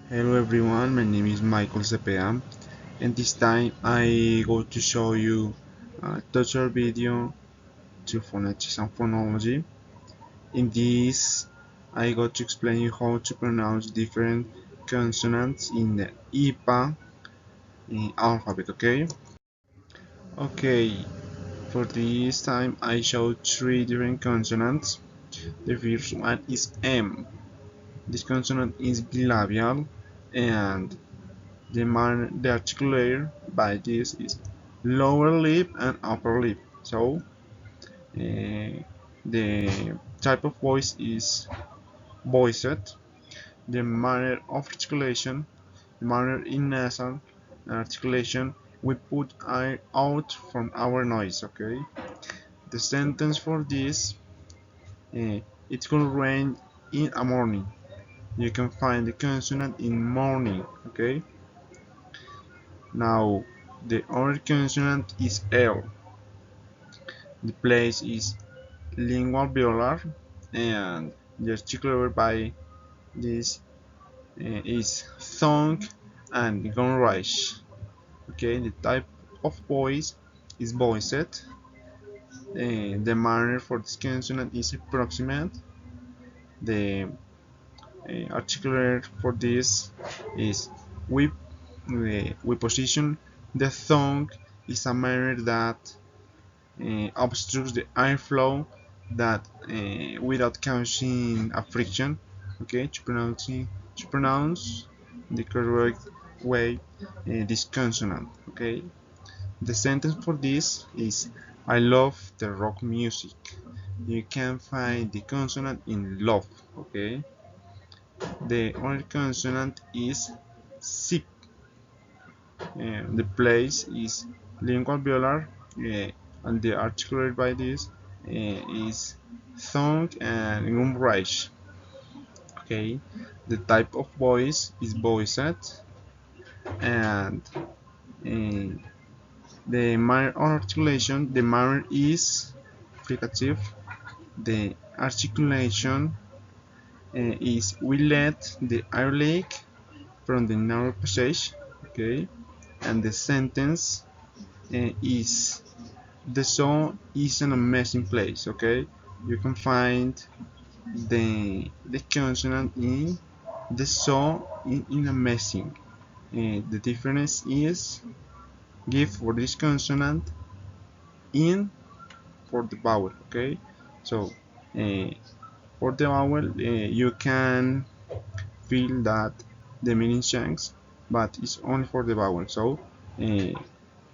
Hello everyone, my name is Michael Cepeda, and this time I go to show you a tutorial video to phonetics and phonology. In this, I go to explain you how to pronounce different consonants in the IPA alphabet, okay? Okay, for this time I show three different consonants. The first one is M. This consonant is bilabial and the articulator by this is lower lip and upper lip. So the type of voice is voiced. The manner of articulation, the manner in nasal articulation, we put air out from our noise. Okay. The sentence for this, uh, it could rain in a morning. You can find the consonant in morning. Okay. Now the other consonant is L. The place is lingual velar, and the articulator by this is thong and gunrish. Okay, the type of voice is voiced. The manner for this consonant is approximate. The articulator for this is we we position the thong is a manner that obstructs the airflow that without causing a friction. Okay, to pronounce the correct way this consonant. Okay, the sentence for this is I love the rock music. You can find the consonant in love. Okay, the other consonant is sip. The place is lingual velar, and the articulated by this is thong and umbrage. Okay, the type of voice is voiced, and the manner of articulation, the manner is fricative. The articulation is we let the air leak from the narrow passage. Okay, and the sentence is the song is an amazing place. Okay, you can find the consonant in the song in amazing. The difference is give for this consonant in for the vowel. Okay, so uh, for the vowel you can feel that the meaning changes, but it's only for the vowel. So uh,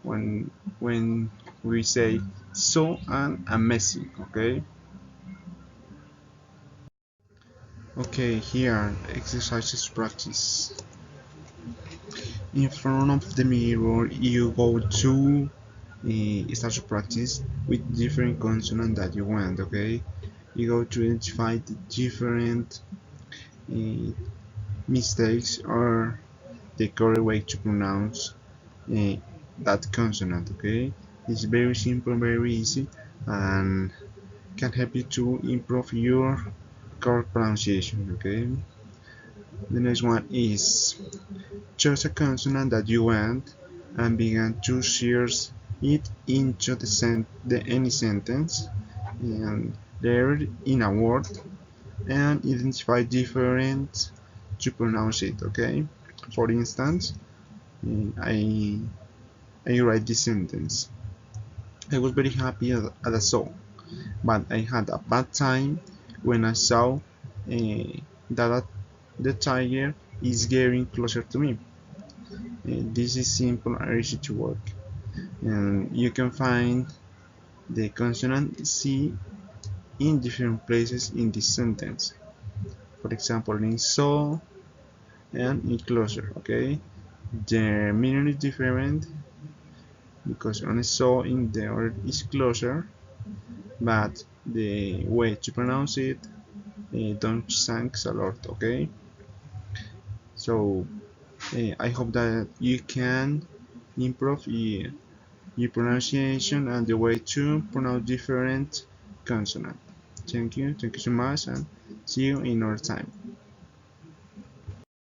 when we say so and amazing. Okay. Okay, here exercises practice. In front of the mirror, you go to start to practice with different consonant that you want. Okay, you go to identify the different uh, mistakes or the correct way to pronounce uh, that consonant. Okay, it's very simple, very easy, and can help you to improve your correct pronunciation. Okay, the next one is choose a consonant that you want and begin to search it into any sentence and there in a word and identify different to pronounce it. Okay, for instance, I I write this sentence. I was very happy at a song, but I had a bad time when I saw that the tiger is getting closer to me. This is simple and easy to work, and you can find the consonant C in different places in this sentence. For example, in so and in closer. Okay, the meaning is different because on so in the other is closer, but the way to pronounce it don't change a lot. Okay, so I hope that you can improve your pronunciation and the way to pronounce different consonants. Thank you so much, and see you in our time.